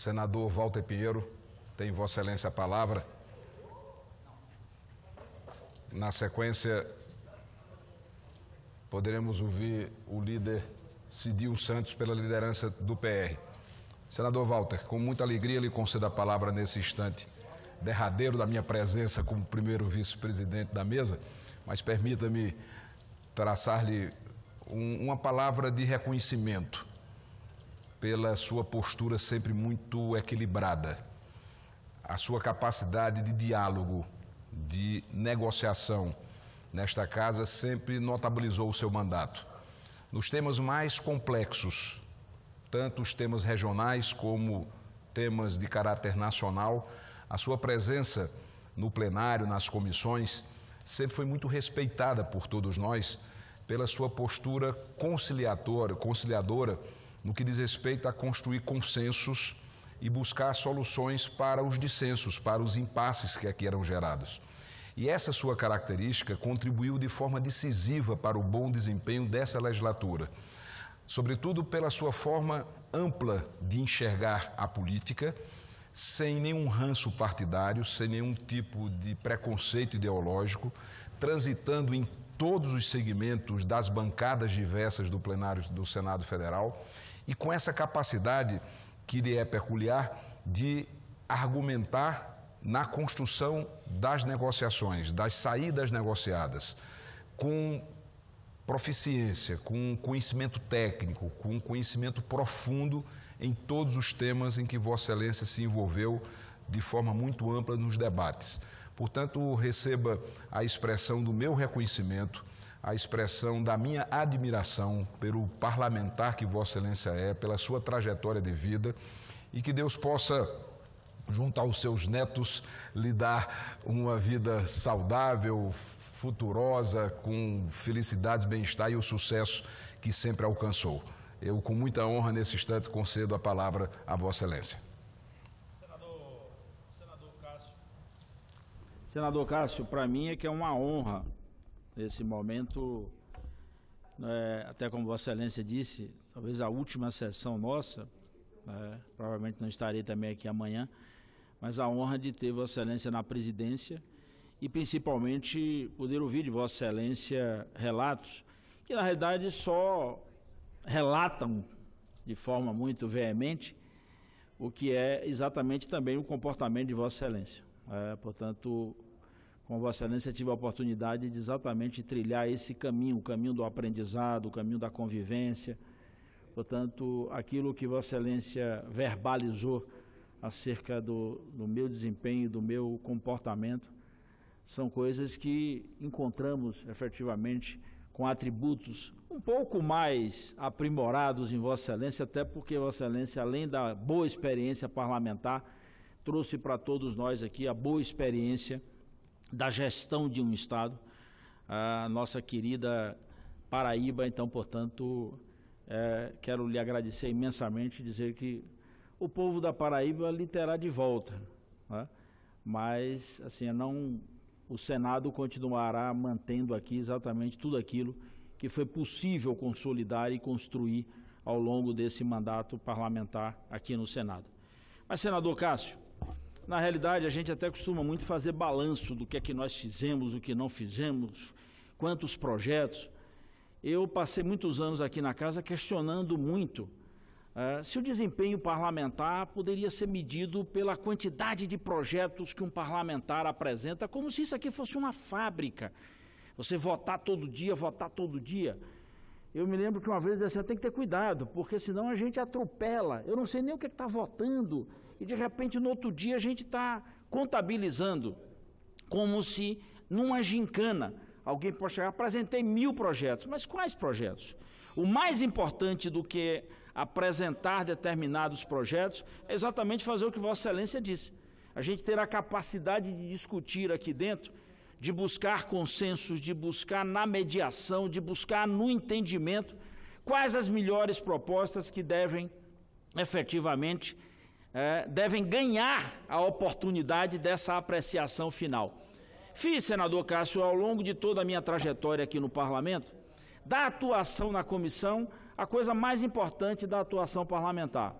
Senador Walter Pinheiro, tem Vossa Excelência a palavra. Na sequência, poderemos ouvir o líder Cidil Santos pela liderança do PR. Senador Walter, com muita alegria lhe concedo a palavra nesse instante derradeiro da minha presença como primeiro vice-presidente da mesa, mas permita-me traçar-lhe uma palavra de reconhecimento pela sua postura sempre muito equilibrada, a sua capacidade de diálogo, de negociação nesta casa sempre notabilizou o seu mandato. Nos temas mais complexos, tanto os temas regionais como temas de caráter nacional, a sua presença no plenário, nas comissões, sempre foi muito respeitada por todos nós pela sua postura conciliadora no que diz respeito a construir consensos e buscar soluções para os dissensos, para os impasses que aqui eram gerados. E essa sua característica contribuiu de forma decisiva para o bom desempenho dessa legislatura, sobretudo pela sua forma ampla de enxergar a política, sem nenhum ranço partidário, sem nenhum tipo de preconceito ideológico, transitando em todos os segmentos das bancadas diversas do plenário do Senado Federal e com essa capacidade que lhe é peculiar de argumentar na construção das negociações, das saídas negociadas, com proficiência, com conhecimento técnico, com conhecimento profundo em todos os temas em que Vossa Excelência se envolveu de forma muito ampla nos debates. Portanto, receba a expressão do meu reconhecimento, a expressão da minha admiração pelo parlamentar que Vossa Excelência é, pela sua trajetória de vida e que Deus possa, junto aos seus netos, lhe dar uma vida saudável, futurosa, com felicidades, bem-estar e o sucesso que sempre alcançou. Eu, com muita honra, nesse instante, concedo a palavra a Vossa Excelência. Senador Cássio, para mim é que é uma honra, nesse momento, até como Vossa Excelência disse, talvez a última sessão nossa, provavelmente não estarei também aqui amanhã, mas a honra de ter Vossa Excelência na presidência e principalmente poder ouvir de Vossa Excelência relatos que na realidade só relatam de forma muito veemente o que é exatamente também o comportamento de Vossa Excelência. Portanto, com Vossa Excelência tive a oportunidade de exatamente trilhar esse caminho, o caminho do aprendizado, o caminho da convivência. Portanto, aquilo que Vossa Excelência verbalizou acerca do meu desempenho, do meu comportamento, são coisas que encontramos efetivamente com atributos um pouco mais aprimorados em Vossa Excelência, até porque Vossa Excelência, além da boa experiência parlamentar, trouxe para todos nós aqui a boa experiência da gestão de um Estado, a nossa querida Paraíba. Então, portanto, quero lhe agradecer imensamente, dizer que o povo da Paraíba lhe terá de volta, mas assim, o Senado continuará mantendo aqui exatamente tudo aquilo que foi possível consolidar e construir ao longo desse mandato parlamentar aqui no Senado. Mas, senador Cássio, na realidade a gente até costuma muito fazer balanço do que é que nós fizemos, o que não fizemos, quantos projetos. Eu passei muitos anos aqui na casa questionando muito se o desempenho parlamentar poderia ser medido pela quantidade de projetos que um parlamentar apresenta, como se isso aqui fosse uma fábrica. Você votar todo dia, votar todo dia. Eu me lembro que uma vez eu disse assim, tem que ter cuidado, porque senão a gente atropela. Eu não sei nem o que está votando e de repente no outro dia a gente está contabilizando, como se numa gincana alguém pode chegar, apresentei 1000 projetos, mas quais projetos? O mais importante do que apresentar determinados projetos é exatamente fazer o que Vossa Excelência disse. A gente ter a capacidade de discutir aqui dentro, de buscar consensos, de buscar na mediação, de buscar no entendimento quais as melhores propostas que devem efetivamente devem ganhar a oportunidade dessa apreciação final. Fiz, senador Cássio, ao longo de toda a minha trajetória aqui no Parlamento, da atuação na comissão, a coisa mais importante da atuação parlamentar.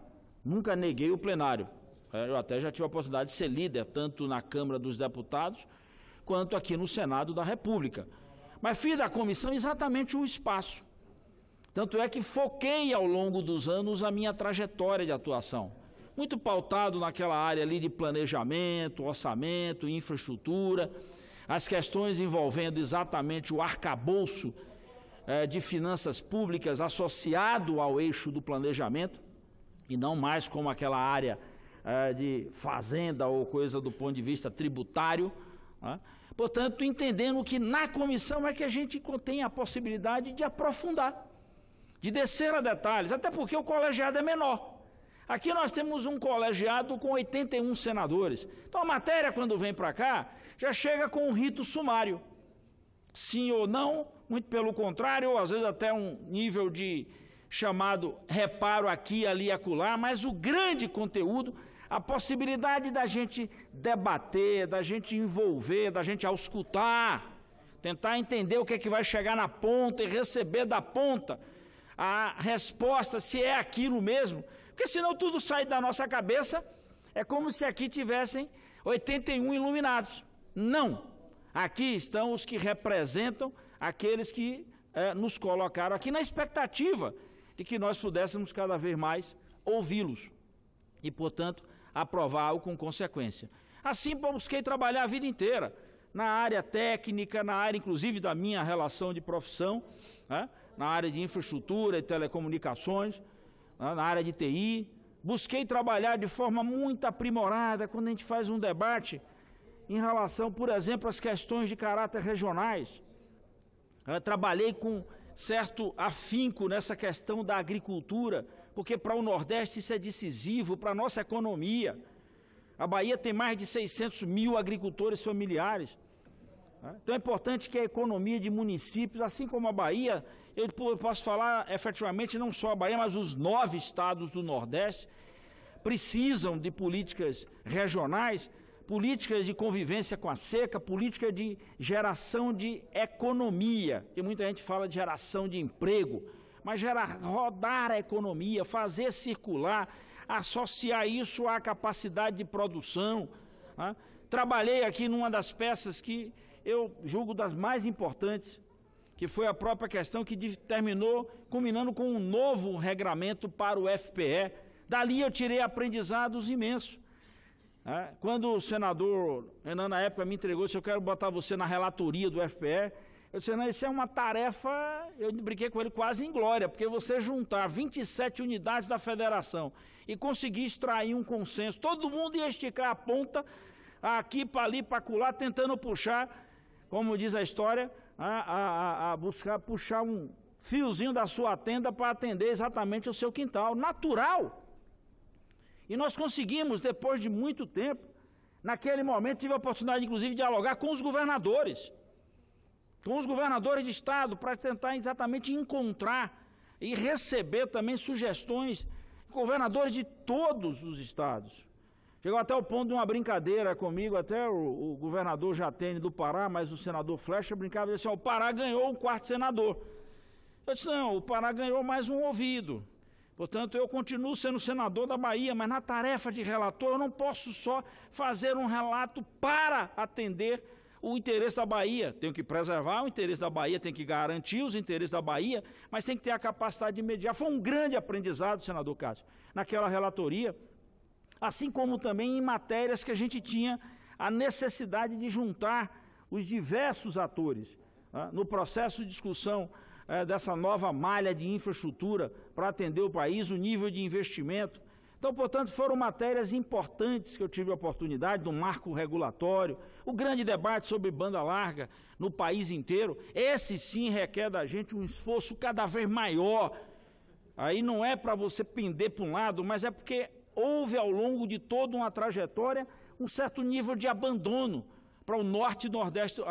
Nunca neguei o plenário. Eu até já tive a oportunidade de ser líder, tanto na Câmara dos Deputados, quanto aqui no Senado da República. Mas fiz da comissão exatamente o espaço. Tanto é que foquei ao longo dos anos a minha trajetória de atuação. Muito pautado naquela área ali de planejamento, orçamento, infraestrutura, as questões envolvendo exatamente o arcabouço de finanças públicas associado ao eixo do planejamento, e não mais como aquela área de fazenda ou coisa do ponto de vista tributário. Portanto, entendendo que na comissão é que a gente tem a possibilidade de aprofundar, de descer a detalhes, até porque o colegiado é menor. Aqui nós temos um colegiado com 81 senadores. Então a matéria, quando vem para cá, já chega com um rito sumário. Sim ou não, muito pelo contrário, ou às vezes até um nível de chamado reparo aqui, ali e acolá, mas o grande conteúdo, a possibilidade da gente debater, da gente envolver, da gente auscultar, tentar entender o que é que vai chegar na ponta e receber da ponta a resposta, se é aquilo mesmo, porque senão tudo sai da nossa cabeça, é como se aqui tivessem 81 iluminados. Não, aqui estão os que representam aqueles que nos colocaram aqui na expectativa de que nós pudéssemos cada vez mais ouvi-los e, portanto, aprovar algo com consequência. Assim, busquei trabalhar a vida inteira, na área técnica, na área inclusive da minha relação de profissão, na área de infraestrutura e telecomunicações, na área de TI. Busquei trabalhar de forma muito aprimorada quando a gente faz um debate em relação, por exemplo, às questões de caráter regionais. Trabalhei com certo afinco nessa questão da agricultura, porque para o Nordeste isso é decisivo, para a nossa economia. A Bahia tem mais de 600 mil agricultores familiares. Então é importante que a economia de municípios, assim como a Bahia, eu posso falar efetivamente não só a Bahia, mas os 9 estados do Nordeste, precisam de políticas regionais, políticas de convivência com a seca, política de geração de economia, que muita gente fala de geração de emprego, mas rodar a economia, fazer circular, associar isso à capacidade de produção. Trabalhei aqui numa das peças que eu julgo das mais importantes, que foi a própria questão que terminou culminando com um novo regramento para o FPE. Dali eu tirei aprendizados imensos. Quando o senador Renan, na época, me entregou, disse: eu quero botar você na relatoria do FPE, eu disse: não, isso é uma tarefa, eu brinquei com ele, quase inglória, porque você juntar 27 unidades da federação e conseguir extrair um consenso, todo mundo ia esticar a ponta, aqui para ali, para acolá, tentando puxar, como diz a história, buscar puxar um fiozinho da sua tenda para atender exatamente o seu quintal, natural. E nós conseguimos, depois de muito tempo, naquele momento tive a oportunidade, inclusive, de dialogar com os governadores de estado, para tentar exatamente encontrar e receber também sugestões, governadores de todos os estados. Chegou até o ponto de uma brincadeira comigo, até o governador Jatene do Pará, mas o senador Flecha brincava e disse: o Pará ganhou um 4º senador. Eu disse: não, o Pará ganhou mais um ouvido. Portanto, eu continuo sendo senador da Bahia, mas na tarefa de relator eu não posso só fazer um relato para atender o interesse da Bahia. Tenho que preservar o interesse da Bahia, tenho que garantir os interesses da Bahia, mas tem que ter a capacidade de mediar. Foi um grande aprendizado, senador Cássio, naquela relatoria, assim como também em matérias que a gente tinha a necessidade de juntar os diversos atores no processo de discussão dessa nova malha de infraestrutura para atender o país, o nível de investimento. Então, portanto, foram matérias importantes que eu tive a oportunidade, do marco regulatório, o grande debate sobre banda larga no país inteiro. Esse sim requer da gente um esforço cada vez maior. Aí não é para você pender para um lado, mas é porque houve ao longo de toda uma trajetória um certo nível de abandono para o norte e nordeste,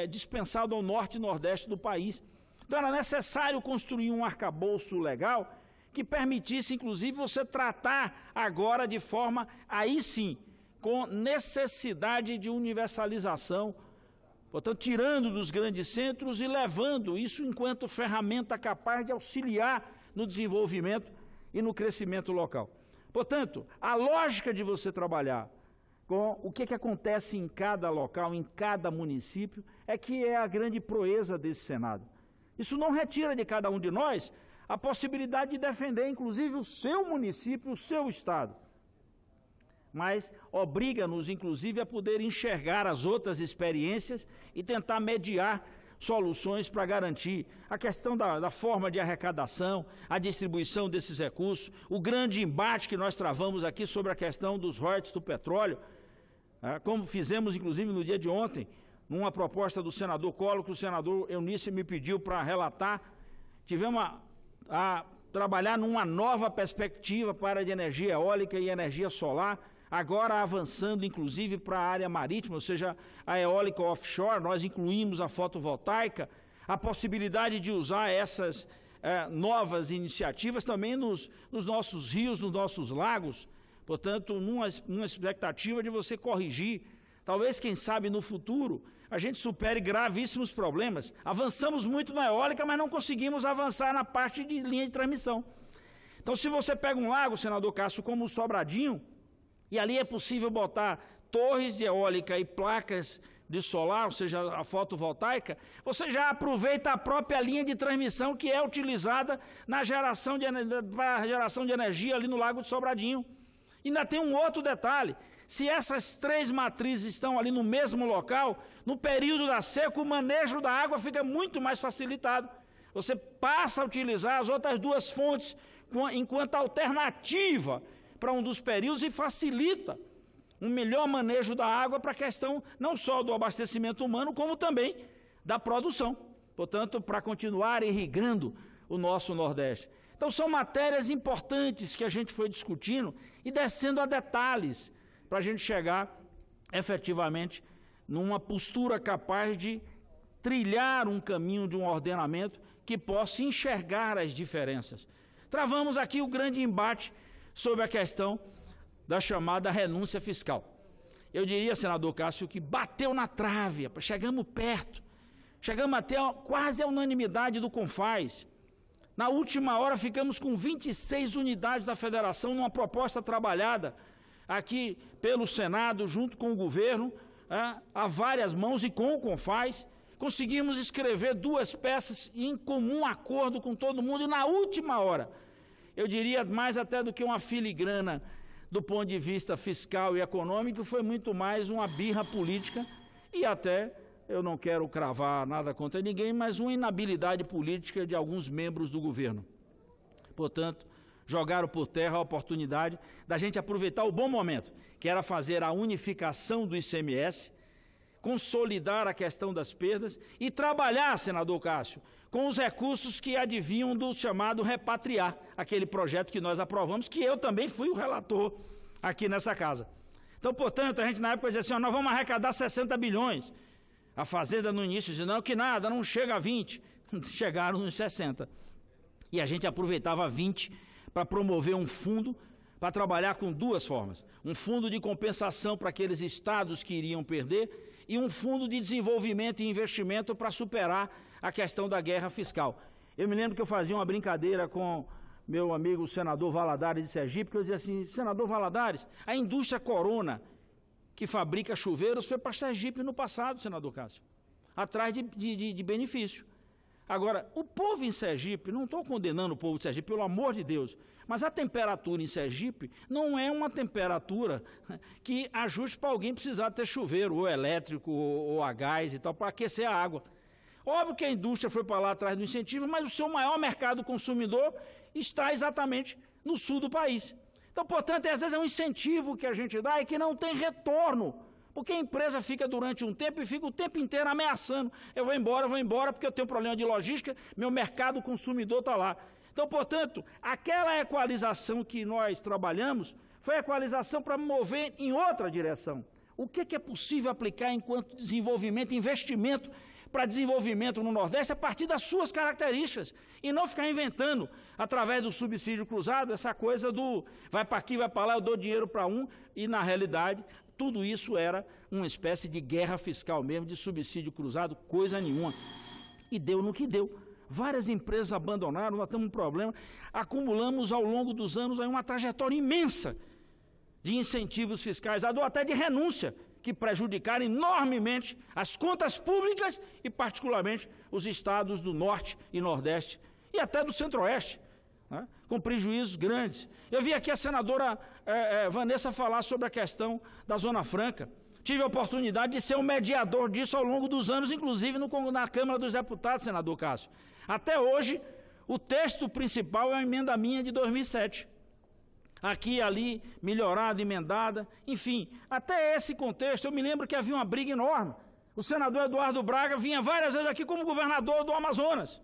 dispensado ao norte e nordeste do país. Então era necessário construir um arcabouço legal que permitisse, inclusive, você tratar agora de forma, aí sim, com necessidade de universalização, portanto, tirando dos grandes centros e levando isso enquanto ferramenta capaz de auxiliar no desenvolvimento e no crescimento local. Portanto, a lógica de você trabalhar com o que acontece em cada local, em cada município, é que é a grande proeza desse Senado. Isso não retira de cada um de nós a possibilidade de defender, inclusive, o seu município, o seu estado. Mas obriga-nos, inclusive, a poder enxergar as outras experiências e tentar mediar soluções para garantir a questão da forma de arrecadação, a distribuição desses recursos, o grande embate que nós travamos aqui sobre a questão dos royalties do petróleo, como fizemos, inclusive, no dia de ontem, numa proposta do senador Collor, que o senador Eunício me pediu para relatar. Tivemos a trabalhar numa nova perspectiva para a de energia eólica e energia solar, agora avançando, inclusive, para a área marítima, ou seja, a eólica offshore. Nós incluímos a fotovoltaica, a possibilidade de usar essas novas iniciativas também nos nossos rios, nos nossos lagos. Portanto, numa expectativa de você corrigir, talvez, quem sabe, no futuro, a gente supere gravíssimos problemas. Avançamos muito na eólica, mas não conseguimos avançar na parte de linha de transmissão. Então, se você pega um lago, senador Cássio, como o Sobradinho, e ali é possível botar torres de eólica e placas de solar, ou seja, a fotovoltaica, você já aproveita a própria linha de transmissão que é utilizada na geração de energia ali no Lago de Sobradinho. E ainda tem um outro detalhe: se essas três matrizes estão ali no mesmo local, no período da seca, o manejo da água fica muito mais facilitado. Você passa a utilizar as outras duas fontes enquanto alternativa para um dos períodos e facilita um melhor manejo da água para a questão não só do abastecimento humano, como também da produção. Portanto, para continuar irrigando o nosso Nordeste. Então, são matérias importantes que a gente foi discutindo e descendo a detalhes para a gente chegar, efetivamente, numa postura capaz de trilhar um caminho de um ordenamento que possa enxergar as diferenças. Travamos aqui o grande embate sobre a questão da chamada renúncia fiscal. Eu diria, senador Cássio, que bateu na trave, chegamos perto, chegamos até quase a unanimidade do CONFAS. Na última hora ficamos com 26 unidades da federação numa proposta trabalhada aqui pelo Senado, junto com o governo, a várias mãos e com o CONFAS. Conseguimos escrever duas peças em comum acordo com todo mundo e na última hora, eu diria mais até do que uma filigrana do ponto de vista fiscal e econômico, foi muito mais uma birra política e até, eu não quero cravar nada contra ninguém, mas uma inabilidade política de alguns membros do governo. Portanto, jogaram por terra a oportunidade da gente aproveitar o bom momento, que era fazer a unificação do ICMS, consolidar a questão das perdas e trabalhar, senador Cássio, com os recursos que advinham do chamado Repatriar, aquele projeto que nós aprovamos, que eu também fui o relator aqui nessa casa. Então, portanto, a gente na época dizia assim, nós vamos arrecadar 60 bilhões. A Fazenda no início dizia, não, que nada, não chega a 20. Chegaram nos 60. E a gente aproveitava 20 para promover um fundo para trabalhar com duas formas. Um fundo de compensação para aqueles estados que iriam perder e um fundo de desenvolvimento e investimento para superar a questão da guerra fiscal. Eu me lembro que eu fazia uma brincadeira com meu amigo senador Valadares de Sergipe, que eu dizia assim, senador Valadares, a indústria Corona, que fabrica chuveiros, foi para Sergipe no passado, senador Cássio, atrás de benefício. Agora, o povo em Sergipe, não estou condenando o povo de Sergipe, pelo amor de Deus, mas a temperatura em Sergipe não é uma temperatura que ajuste para alguém precisar ter chuveiro, ou elétrico, ou a gás e tal, para aquecer a água. Óbvio que a indústria foi para lá atrás do incentivo, mas o seu maior mercado consumidor está exatamente no sul do país. Então, portanto, às vezes é um incentivo que a gente dá e que não tem retorno, porque a empresa fica durante um tempo e fica o tempo inteiro ameaçando. Eu vou embora porque eu tenho problema de logística, meu mercado consumidor está lá. Então, portanto, aquela equalização que nós trabalhamos foi a equalização para mover em outra direção. O que é possível aplicar enquanto desenvolvimento, investimento para desenvolvimento no Nordeste a partir das suas características e não ficar inventando, através do subsídio cruzado, essa coisa do vai para aqui, vai para lá, eu dou dinheiro para um e, na realidade, tudo isso era uma espécie de guerra fiscal mesmo, de subsídio cruzado, coisa nenhuma. E deu no que deu. várias empresas abandonaram, nós temos um problema. Acumulamos ao longo dos anos aí uma trajetória imensa de incentivos fiscais, até de renúncia, que prejudicaram enormemente as contas públicas e particularmente os estados do Norte e Nordeste e até do Centro-Oeste, né, com prejuízos grandes. Eu vi aqui a senadora Vanessa falar sobre a questão da Zona Franca. Tive a oportunidade de ser um mediador disso ao longo dos anos, inclusive na Câmara dos Deputados, senador Cássio. Até hoje, o texto principal é uma emenda minha de 2007. Aqui e ali, melhorada, emendada, enfim, até esse contexto, eu me lembro que havia uma briga enorme. O senador Eduardo Braga vinha várias vezes aqui como governador do Amazonas.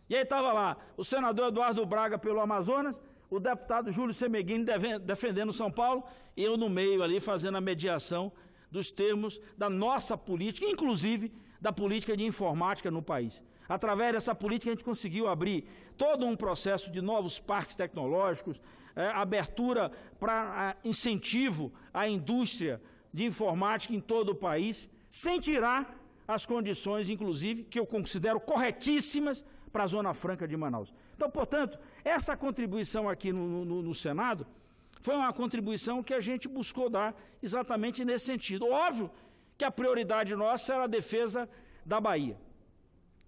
E aí estava lá o senador Eduardo Braga pelo Amazonas, o deputado Júlio Semeghini defendendo São Paulo, e eu no meio ali fazendo a mediação dos termos da nossa política, inclusive da política de informática no país. Através dessa política a gente conseguiu abrir todo um processo de novos parques tecnológicos, abertura para incentivo à indústria de informática em todo o país, sem tirar as condições, inclusive, que eu considero corretíssimas para a Zona Franca de Manaus. Então, portanto, essa contribuição aqui no Senado foi uma contribuição que a gente buscou dar exatamente nesse sentido. Óbvio que a prioridade nossa era a defesa da Bahia,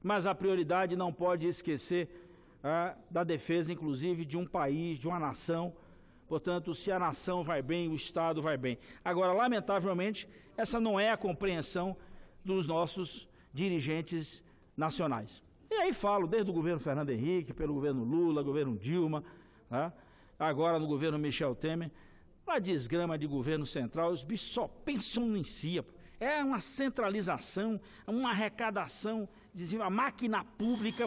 mas a prioridade não pode esquecer da defesa, inclusive, de um país, de uma nação. Portanto, se a nação vai bem, o Estado vai bem. Agora, lamentavelmente, essa não é a compreensão dos nossos dirigentes nacionais. E aí falo, desde o governo Fernando Henrique, pelo governo Lula, governo Dilma, agora no governo Michel Temer, a desgrama de governo central, os bichos só pensam em si. É uma centralização, uma arrecadação, a máquina pública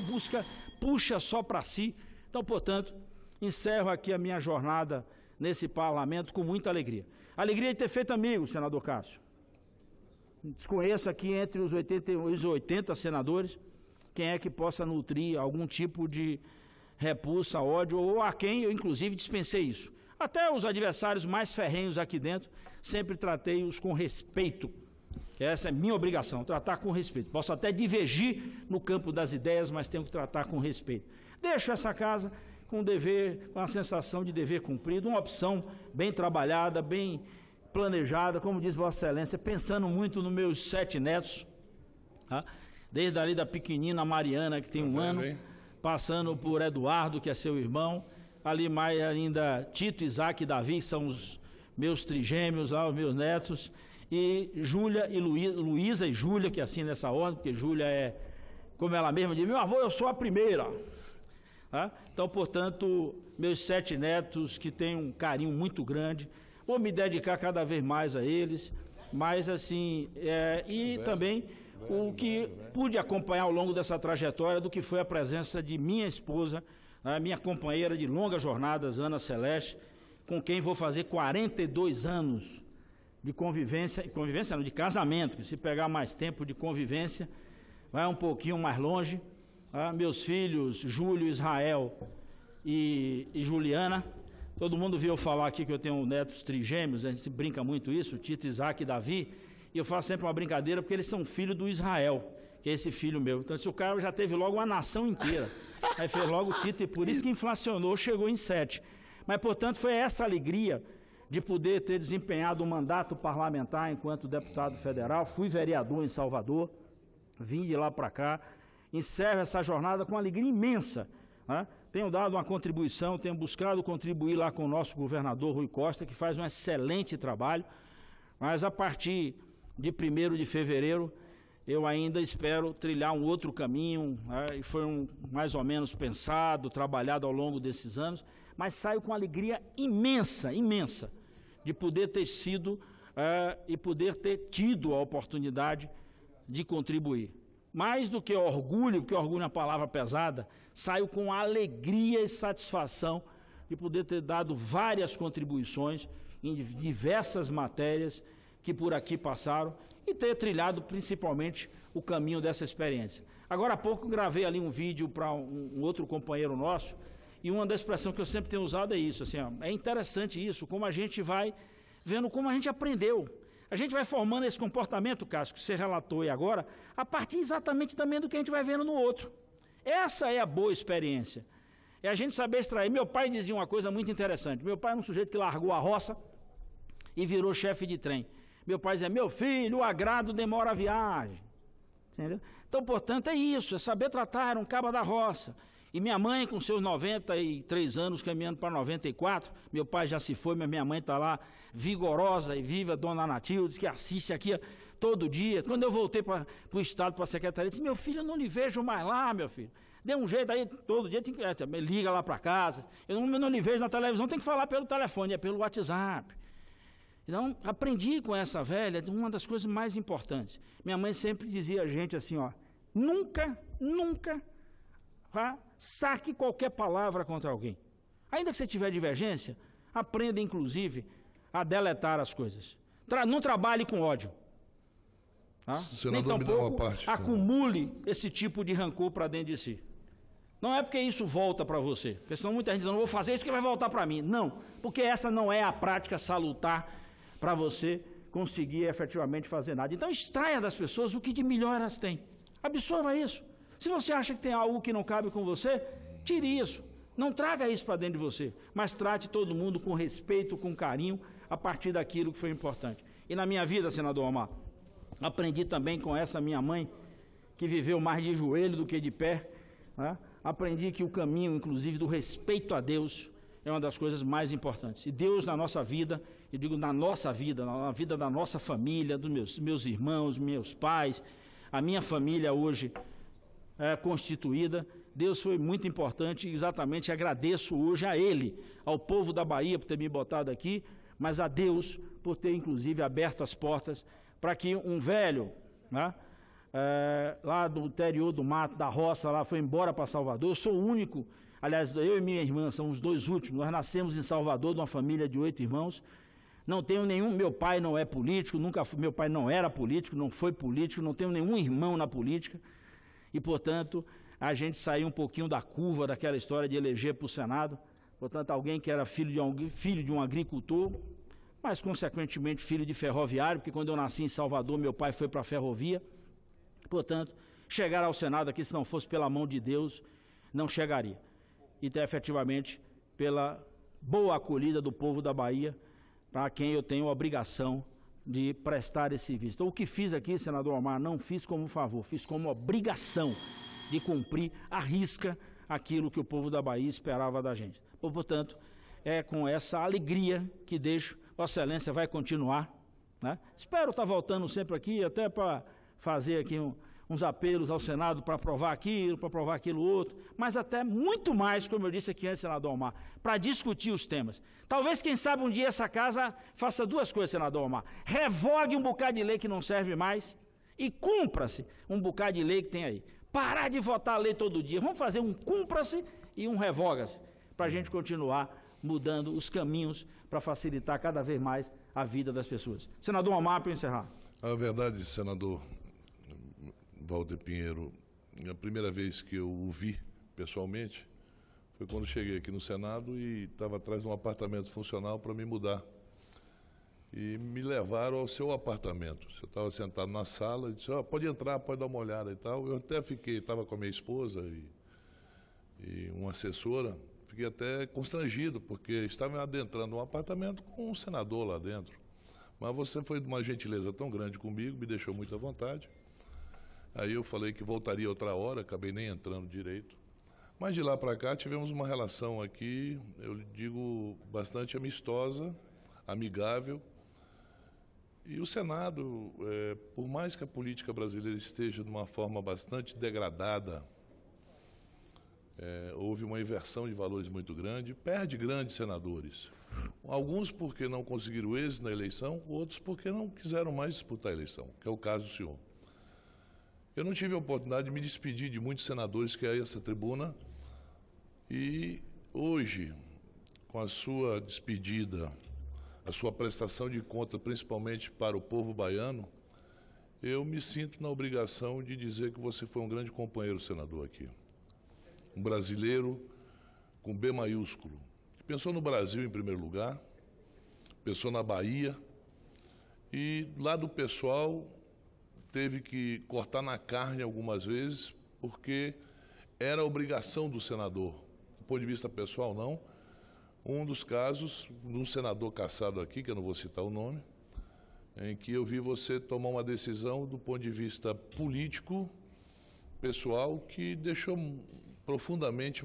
puxa só para si. Então, portanto, encerro aqui a minha jornada nesse parlamento com muita alegria. Alegria de ter feito amigos, senador Cássio. Desconheço aqui entre os 80 senadores quem é que possa nutrir algum tipo de repulsa, ódio, ou a quem eu, inclusive, dispensei isso. Até os adversários mais ferrenhos aqui dentro, sempre tratei-os com respeito. Essa é minha obrigação, tratar com respeito. Posso até divergir no campo das ideias, mas tenho que tratar com respeito. Deixo essa casa com dever, com a sensação de dever cumprido, uma opção bem trabalhada, bem planejada, como diz Vossa Excelência, pensando muito nos meus 7 netos, desde ali da pequenina Mariana, que tem 1 ano, passando por Eduardo, que é seu irmão, ali mais ainda Tito, Isaac e Davi, que são os meus trigêmeos, os meus netos, e Júlia e Luísa e Júlia, que é assim nessa ordem, porque Júlia é, como ela mesma diz, meu avô, eu sou a primeira. Então, portanto, meus 7 netos, que têm um carinho muito grande, vou me dedicar cada vez mais a eles, mas assim, e também o que pude acompanhar ao longo dessa trajetória do que foi a presença de minha esposa, minha companheira de longas jornadas, Ana Celeste, com quem vou fazer 42 anos de convivência não, de casamento, que se pegar mais tempo de convivência, vai um pouquinho mais longe. Meus filhos, Júlio, Israel e Juliana, todo mundo viu eu falar aqui que eu tenho netos trigêmeos, a gente brinca muito isso, Tito, Isaac e Davi, e eu faço sempre uma brincadeira porque eles são filhos do Israel, que é esse filho meu. Então, se o cara já teve logo uma nação inteira, aí fez logo o Tito, e por isso que inflacionou, chegou em 7. Mas, portanto, foi essa alegria de poder ter desempenhado um mandato parlamentar enquanto deputado federal. Fui vereador em Salvador, vim de lá para cá, encerro essa jornada com alegria imensa. Tenho dado uma contribuição, tenho buscado contribuir lá com o nosso governador Rui Costa, que faz um excelente trabalho, mas a partir de 1º de fevereiro, eu ainda espero trilhar um outro caminho, e foi mais ou menos pensado, trabalhado ao longo desses anos, mas saio com alegria imensa, imensa, de poder ter sido e poder ter tido a oportunidade de contribuir. Mais do que orgulho, porque orgulho é uma palavra pesada, saio com alegria e satisfação de poder ter dado várias contribuições em diversas matérias que por aqui passaram e ter trilhado principalmente o caminho dessa experiência. Agora há pouco gravei ali um vídeo para um outro companheiro nosso, e uma das expressões que eu sempre tenho usado é isso, assim, é interessante isso, como a gente vai vendo como a gente aprendeu. A gente vai formando esse comportamento, Cássio, que você relatou aí agora, a partir exatamente também do que a gente vai vendo no outro. Essa é a boa experiência. É a gente saber extrair. Meu pai dizia uma coisa muito interessante. Meu pai era um sujeito que largou a roça e virou chefe de trem. Meu pai dizia, meu filho, o agrado demora a viagem. Entendeu? Então, portanto, é isso, é saber tratar um cabo da roça. E minha mãe, com seus 93 anos, caminhando para 94, meu pai já se foi, mas minha mãe está lá, vigorosa e viva, dona Natilde, que assiste aqui todo dia. Quando eu voltei para o estado, para a secretaria, disse, meu filho, eu não lhe vejo mais lá, meu filho. Dê um jeito aí, todo dia, liga lá para casa. Eu não lhe vejo na televisão, tem que falar pelo telefone, é pelo WhatsApp. Então, aprendi com essa velha uma das coisas mais importantes. Minha mãe sempre dizia a gente assim, ó, nunca saque qualquer palavra contra alguém. Ainda que você tiver divergência, aprenda, inclusive, a deletar as coisas. Não trabalhe com ódio. Tá? Nem tampouco acumule esse tipo de rancor para dentro de si. Não é porque isso volta para você. Porque senão muita gente diz, não vou fazer isso que vai voltar para mim. Não, porque essa não é a prática salutar para você conseguir efetivamente fazer nada. Então, extraia das pessoas o que de melhor elas têm. Absorva isso. Se você acha que tem algo que não cabe com você, tire isso. Não traga isso para dentro de você, mas trate todo mundo com respeito, com carinho, a partir daquilo que foi importante. E na minha vida, senador Omar, aprendi também com essa minha mãe, que viveu mais de joelho do que de pé, né? Aprendi que o caminho, inclusive, do respeito a Deus é uma das coisas mais importantes. E Deus na nossa vida, eu digo na nossa vida, na vida da nossa família, dos meus irmãos, meus pais, a minha família hoje constituída, Deus foi muito importante, exatamente agradeço hoje a Ele, ao povo da Bahia por ter me botado aqui, mas a Deus por ter inclusive aberto as portas para que um velho, né, lá do interior do mato, da roça, lá foi embora para Salvador. Eu sou o único, aliás, eu e minha irmã somos os dois últimos, nós nascemos em Salvador de uma família de 8 irmãos, não tenho nenhum, meu pai não é político, meu pai não era político, não foi político, não tenho nenhum irmão na política, e, portanto, a gente saiu um pouquinho da curva daquela história de eleger para o Senado. Portanto, alguém que era filho de um agricultor, mas, consequentemente, filho de ferroviário, porque quando eu nasci em Salvador, meu pai foi para a ferrovia. Portanto, chegar ao Senado aqui, se não fosse pela mão de Deus, não chegaria. E, efetivamente, pela boa acolhida do povo da Bahia, para quem eu tenho a obrigação de prestar esse serviço. Então, o que fiz aqui, senador Omar, não fiz como favor, fiz como obrigação de cumprir à risca aquilo que o povo da Bahia esperava da gente. Portanto, é com essa alegria que deixo, Vossa Excelência vai continuar, né? Espero estar voltando sempre aqui, até para fazer aqui uns apelos ao Senado para aprovar aquilo outro, mas até muito mais, como eu disse aqui antes, senador Omar, para discutir os temas. Talvez, quem sabe, um dia essa casa faça duas coisas, senador Omar. Revogue um bocado de lei que não serve mais e cumpra-se um bocado de lei que tem aí. Parar de votar a lei todo dia. Vamos fazer um cumpra-se e um revoga-se, para a gente continuar mudando os caminhos para facilitar cada vez mais a vida das pessoas. Senador Omar, para eu encerrar. A verdade, senador Walter Pinheiro, a primeira vez que eu o vi pessoalmente foi quando cheguei aqui no Senado e estava atrás de um apartamento funcional para me mudar. E me levaram ao seu apartamento. Eu estava sentado na sala e disse, pode entrar, pode dar uma olhada e tal. Eu até estava com a minha esposa e uma assessora, fiquei até constrangido, porque estava adentrando um apartamento com um senador lá dentro. Mas você foi de uma gentileza tão grande comigo, me deixou muito à vontade. Aí eu falei que voltaria outra hora, acabei nem entrando direito. Mas de lá para cá tivemos uma relação aqui, eu digo, bastante amistosa, amigável. E o Senado, por mais que a política brasileira esteja de uma forma bastante degradada, houve uma inversão de valores muito grande, perde grandes senadores. Alguns porque não conseguiram êxito na eleição, outros porque não quiseram mais disputar a eleição, que é o caso do senhor. Eu não tive a oportunidade de me despedir de muitos senadores que é essa tribuna e hoje, com a sua despedida, a sua prestação de conta, principalmente para o povo baiano, eu me sinto na obrigação de dizer que você foi um grande companheiro, senador, aqui. Um brasileiro com B maiúsculo, que pensou no Brasil em primeiro lugar, pensou na Bahia e, lá do pessoal, teve que cortar na carne algumas vezes, porque era obrigação do senador, do ponto de vista pessoal não. Um dos casos, de um senador cassado aqui, que eu não vou citar o nome, em que eu vi você tomar uma decisão do ponto de vista político, pessoal, que deixou profundamente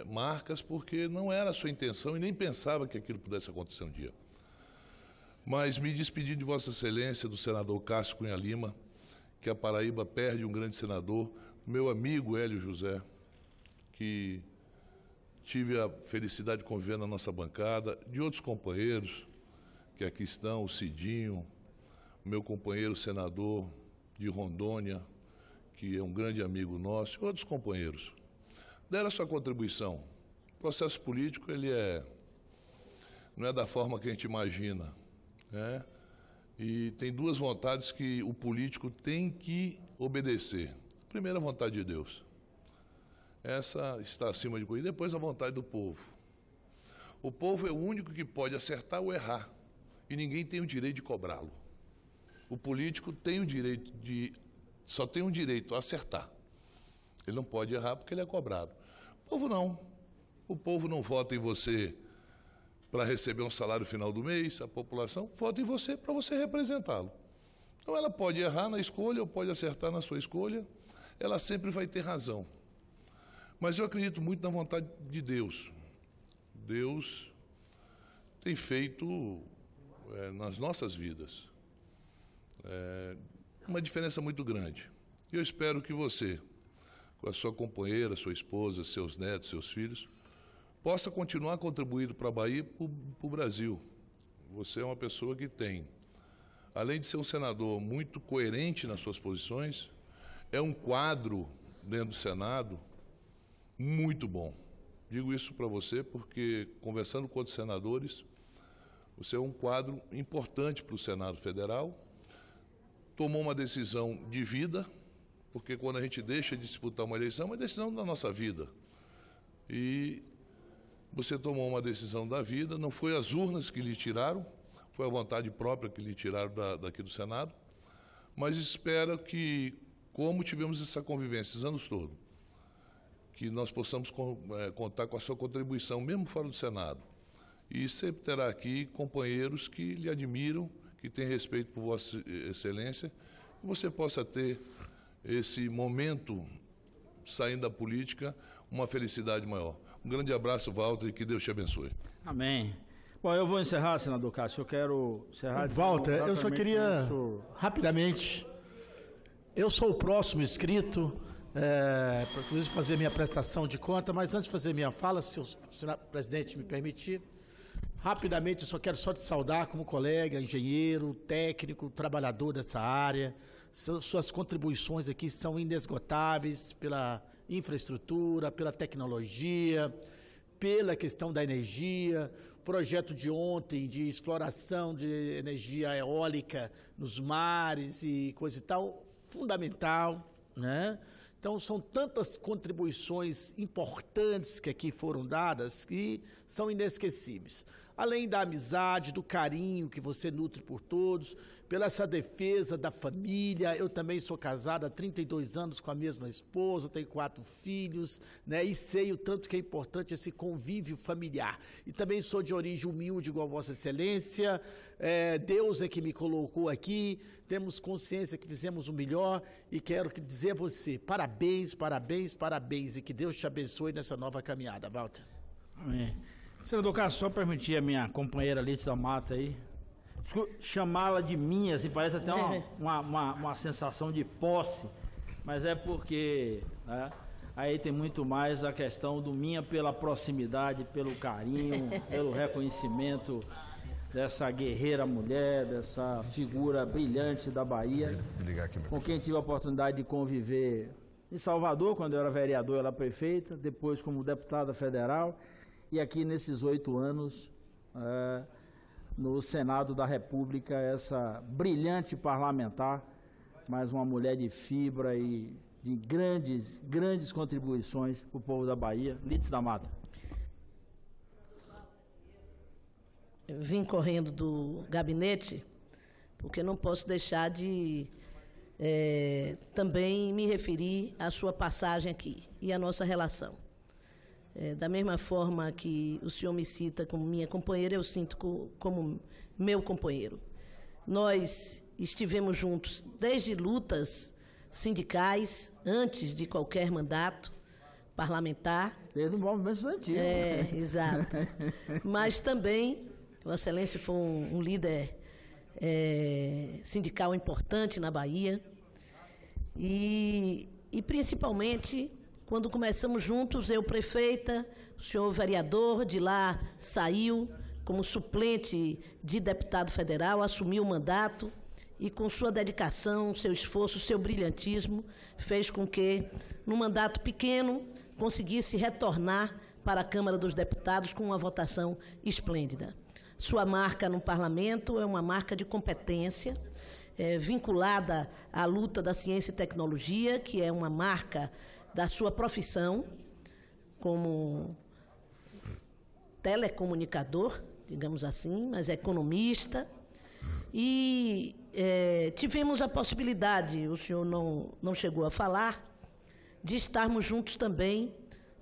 marcas, porque não era a sua intenção e nem pensava que aquilo pudesse acontecer um dia. Mas me despedi de Vossa Excelência, do senador Cássio Cunha Lima, que a Paraíba perde um grande senador, meu amigo Hélio José, que tive a felicidade de conviver na nossa bancada, de outros companheiros que aqui estão, o Cidinho, meu companheiro senador de Rondônia, que é um grande amigo nosso, e outros companheiros. Deram a sua contribuição. O processo político, ele não é da forma que a gente imagina, né? E tem duas vontades que o político tem que obedecer. A primeira, a vontade de Deus. Essa está acima de tudo. E depois a vontade do povo. O povo é o único que pode acertar ou errar. E ninguém tem o direito de cobrá-lo. O político tem o direito só tem o direito a acertar. Ele não pode errar porque ele é cobrado. O povo não. O povo não vota em você para receber um salário final do mês. A população vota em você para você representá-lo. Então ela pode errar na escolha ou pode acertar na sua escolha. Ela sempre vai ter razão. Mas eu acredito muito na vontade de Deus. Deus tem feito nas nossas vidas uma diferença muito grande. E eu espero que você, com a sua companheira, sua esposa, seus netos, seus filhos, possa continuar contribuindo para a Bahia e para o Brasil. Você é uma pessoa que tem, além de ser um senador muito coerente nas suas posições, é um quadro dentro do Senado muito bom. Digo isso para você porque, conversando com outros senadores, você é um quadro importante para o Senado Federal, tomou uma decisão de vida, porque quando a gente deixa de disputar uma eleição, é uma decisão da nossa vida. E você tomou uma decisão da vida, não foi as urnas que lhe tiraram, foi a vontade própria que lhe tiraram daqui do Senado, mas espero que, como tivemos essa convivência esses anos todos, que nós possamos contar com a sua contribuição, mesmo fora do Senado. E sempre terá aqui companheiros que lhe admiram, que têm respeito por Vossa Excelência, que você possa ter esse momento, saindo da política, uma felicidade maior. Um grande abraço, Walter, e que Deus te abençoe. Amém. Bom, eu vou encerrar, senador Cássio. Eu quero encerrar... Walter, eu só queria, rapidamente, eu sou o próximo inscrito, para inclusive fazer minha prestação de conta, mas antes de fazer minha fala, se o senhor presidente me permitir, rapidamente eu quero te saudar como colega, engenheiro, técnico, trabalhador dessa área. Suas contribuições aqui são inesgotáveis pela infraestrutura, pela tecnologia, pela questão da energia, projeto de ontem de exploração de energia eólica nos mares e coisa e tal, fundamental, né? Então, são tantas contribuições importantes que aqui foram dadas que são inesquecíveis. Além da amizade, do carinho que você nutre por todos, pela essa defesa da família. Eu também sou casado há 32 anos com a mesma esposa, tenho 4 filhos, né? E sei o tanto que é importante esse convívio familiar. E também sou de origem humilde, igual a Vossa Excelência. Deus é que me colocou aqui, temos consciência que fizemos o melhor e quero dizer a você, parabéns, parabéns, parabéns e que Deus te abençoe nessa nova caminhada, Walter. Amém. Senador Cássio, só permitir a minha companheira Alice da Mata aí, chamá-la de minha, assim, parece até uma sensação de posse, mas é porque, né, aí tem muito mais a questão do minha pela proximidade, pelo carinho, pelo reconhecimento dessa guerreira mulher, dessa figura brilhante da Bahia, com quem tive a oportunidade de conviver em Salvador, quando eu era vereador, ela prefeita, depois como deputada federal, e aqui nesses 8 anos no Senado da República, essa brilhante parlamentar, mas uma mulher de fibra e de grandes contribuições para o povo da Bahia. Lídice da Mata. Eu vim correndo do gabinete, porque não posso deixar de também me referir à sua passagem aqui e à nossa relação. Da mesma forma que o senhor me cita como minha companheira, eu sinto como meu companheiro. Nós estivemos juntos desde lutas sindicais, antes de qualquer mandato parlamentar. Desde o movimento estudantil. Exato. Mas também, Vossa Excelência foi um líder sindical importante na Bahia. E principalmente, quando começamos juntos, eu prefeita, o senhor vereador, de lá saiu como suplente de deputado federal, assumiu o mandato e, com sua dedicação, seu esforço, seu brilhantismo, fez com que, num mandato pequeno, conseguisse retornar para a Câmara dos Deputados com uma votação esplêndida. Sua marca no parlamento é uma marca de competência, vinculada à luta da ciência e tecnologia, que é uma marca da sua profissão como telecomunicador, digamos assim, mas é economista. E tivemos a possibilidade, o senhor não chegou a falar, de estarmos juntos também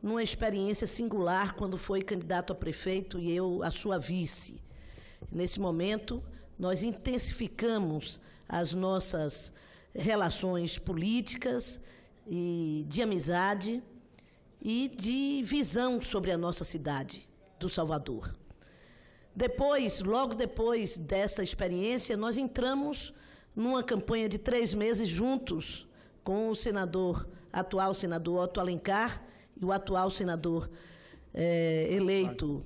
numa experiência singular quando foi candidato a prefeito e eu a sua vice. Nesse momento, nós intensificamos as nossas relações políticas e de amizade e de visão sobre a nossa cidade do Salvador. Logo depois dessa experiência, nós entramos numa campanha de 3 meses juntos com o atual senador Otto Alencar e o atual senador eleito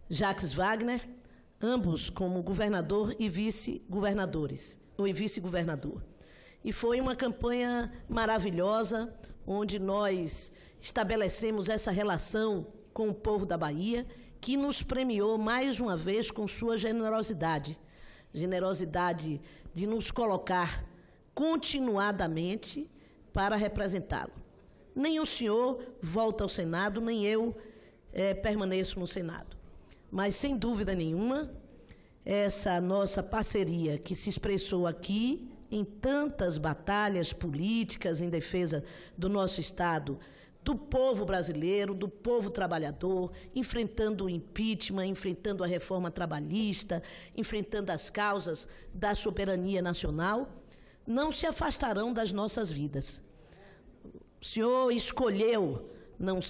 Jacques Wagner, ambos como governador e vice-governadores, ou vice-governador. E foi uma campanha maravilhosa, onde nós estabelecemos essa relação com o povo da Bahia, que nos premiou mais uma vez com sua generosidade de nos colocar continuadamente para representá-lo. Nem o senhor volta ao Senado, nem eu permaneço no Senado. Mas, sem dúvida nenhuma, essa nossa parceria que se expressou aqui em tantas batalhas políticas em defesa do nosso Estado, do povo brasileiro, do povo trabalhador, enfrentando o impeachment, enfrentando a reforma trabalhista, enfrentando as causas da soberania nacional, não se afastarão das nossas vidas. O senhor escolheu não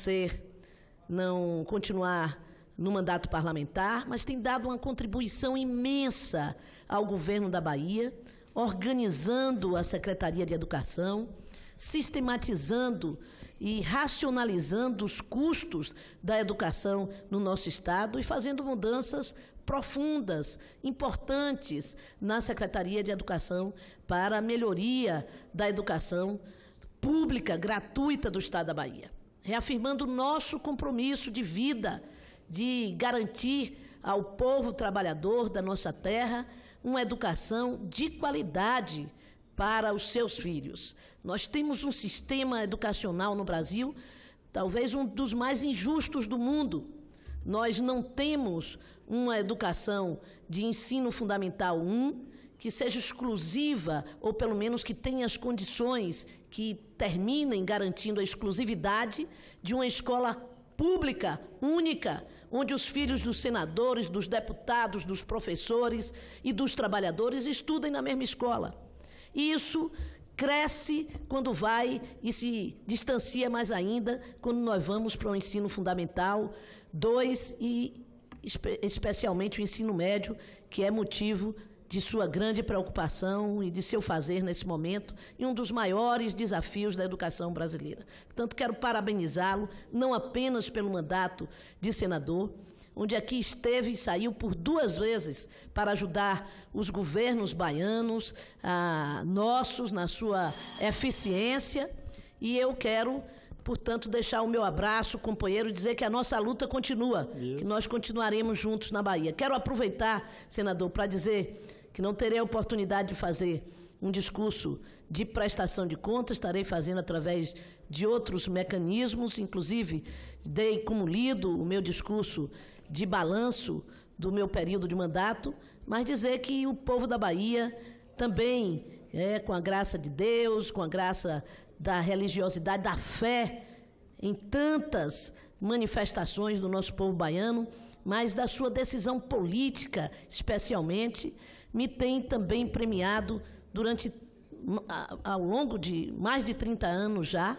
continuar no mandato parlamentar, mas tem dado uma contribuição imensa ao governo da Bahia, organizando a Secretaria de Educação, sistematizando e racionalizando os custos da educação no nosso Estado e fazendo mudanças profundas, importantes na Secretaria de Educação para a melhoria da educação pública, gratuita do Estado da Bahia. Reafirmando o nosso compromisso de vida, de garantir ao povo trabalhador da nossa terra uma educação de qualidade para os seus filhos. Nós temos um sistema educacional no Brasil, talvez um dos mais injustos do mundo. Nós não temos uma educação de ensino fundamental 1 que seja exclusiva, ou pelo menos que tenha as condições que terminem garantindo a exclusividade de uma escola pública, única, onde os filhos dos senadores, dos deputados, dos professores e dos trabalhadores estudem na mesma escola. E isso cresce quando vai e se distancia mais ainda quando nós vamos para o ensino fundamental 2 e especialmente o ensino médio, que é motivo de sua grande preocupação e de seu fazer nesse momento, e um dos maiores desafios da educação brasileira. Portanto, quero parabenizá-lo, não apenas pelo mandato de senador, onde aqui esteve e saiu por 2 vezes para ajudar os governos baianos, nossos, na sua eficiência, e eu quero, portanto, deixar o meu abraço, companheiro, e dizer que a nossa luta continua, que nós continuaremos juntos na Bahia. Quero aproveitar, senador, para dizer que não terei a oportunidade de fazer um discurso de prestação de contas, estarei fazendo através de outros mecanismos, inclusive dei como lido o meu discurso de balanço do meu período de mandato, mas dizer que o povo da Bahia também com a graça de Deus, com a graça da religiosidade, da fé, em tantas manifestações do nosso povo baiano, mas da sua decisão política, especialmente, me tem também premiado ao longo de mais de 30 anos já,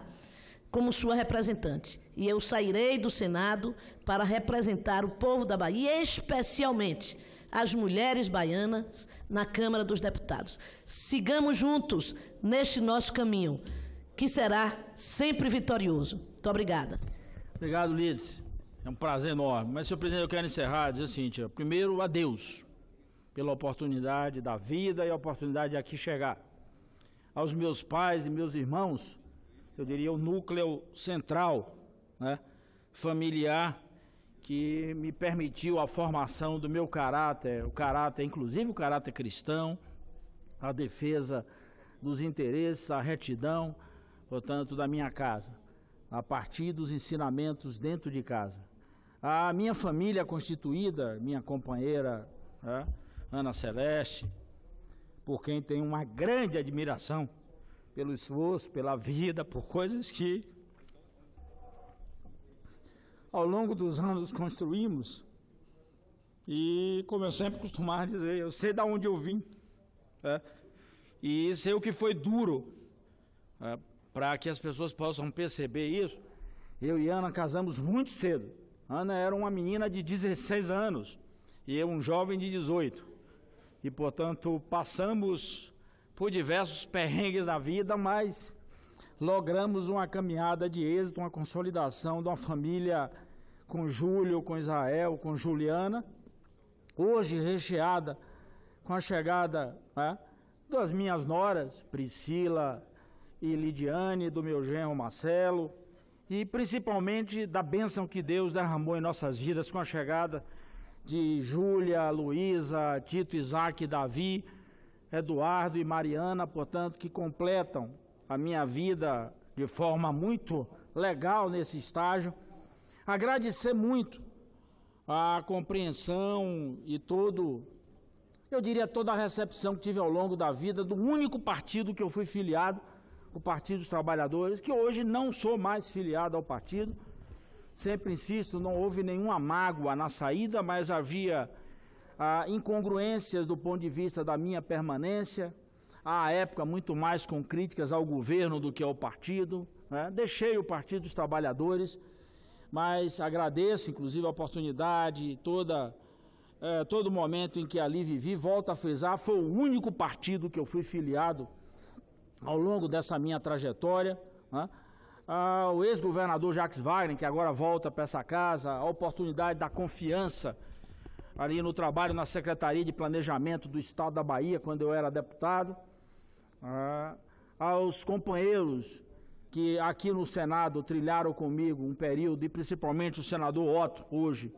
como sua representante. E eu sairei do Senado para representar o povo da Bahia, especialmente as mulheres baianas, na Câmara dos Deputados. Sigamos juntos neste nosso caminho, que será sempre vitorioso. Muito obrigada. Obrigado, Lídice. É um prazer enorme. Mas, senhor presidente, eu quero encerrar dizendo o seguinte: primeiro, a Deus pela oportunidade da vida e a oportunidade de aqui chegar. Aos meus pais e meus irmãos, eu diria o núcleo central, né, familiar, que me permitiu a formação do meu caráter, inclusive o caráter cristão, a defesa dos interesses, a retidão, portanto, da minha casa, a partir dos ensinamentos dentro de casa. A minha família constituída, minha companheira, né, Ana Celeste, por quem tenho uma grande admiração pelo esforço, pela vida, por coisas que ao longo dos anos construímos. E, como eu sempre costumava dizer, eu sei de onde eu vim, e sei o que foi duro, para que as pessoas possam perceber isso. Eu e Ana casamos muito cedo. Ana era uma menina de 16 anos e eu um jovem de 18. E, portanto, passamos por diversos perrengues na vida, mas logramos uma caminhada de êxito, uma consolidação de uma família com Júlio, com Israel, com Juliana, hoje recheada com a chegada, né, das minhas noras, Priscila e Lidiane, do meu genro Marcelo, e principalmente da bênção que Deus derramou em nossas vidas com a chegada de Júlia, Luísa, Tito, Isaac, Davi, Eduardo e Mariana, portanto, que completam a minha vida de forma muito legal nesse estágio. Agradecer muito a compreensão e eu diria toda a recepção que tive ao longo da vida do único partido que eu fui filiado, o Partido dos Trabalhadores, que hoje não sou mais filiado ao partido. Sempre insisto, não houve nenhuma mágoa na saída, mas havia incongruências do ponto de vista da minha permanência, à época muito mais com críticas ao governo do que ao partido, né? Deixei o Partido dos Trabalhadores, mas agradeço inclusive a oportunidade, todo momento em que ali vivi. Volto a frisar, foi o único partido que eu fui filiado ao longo dessa minha trajetória, né? O ex-governador Jacques Wagner, que agora volta para essa casa, a oportunidade da confiança ali no trabalho na Secretaria de Planejamento do Estado da Bahia, quando eu era deputado, aos companheiros que aqui no Senado trilharam comigo um período, e principalmente o senador Otto, hoje,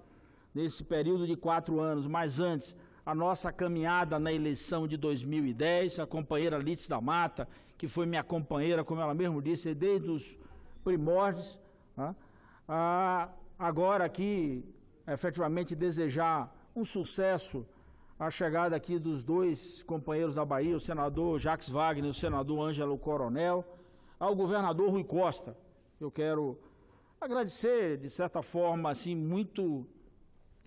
nesse período de 4 anos, mas antes, a nossa caminhada na eleição de 2010, a companheira Lídice da Mata, que foi minha companheira, como ela mesmo disse, desde os primórdios, né? Agora aqui, efetivamente, desejar um sucesso à chegada aqui dos 2 companheiros da Bahia, o senador Jacques Wagner e o senador Ângelo Coronel, ao governador Rui Costa. Eu quero agradecer, de certa forma, assim, muito,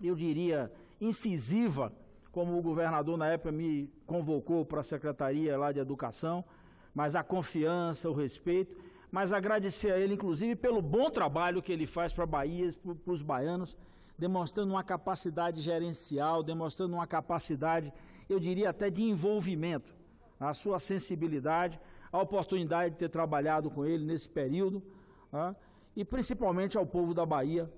eu diria, incisiva, como o governador na época me convocou para a Secretaria lá de Educação, mas a confiança, o respeito, mas agradecer a ele, inclusive, pelo bom trabalho que ele faz para a Bahia, para os baianos, demonstrando uma capacidade gerencial, demonstrando uma capacidade, eu diria até de envolvimento, a sua sensibilidade, a oportunidade de ter trabalhado com ele nesse período, né? E principalmente ao povo da Bahia,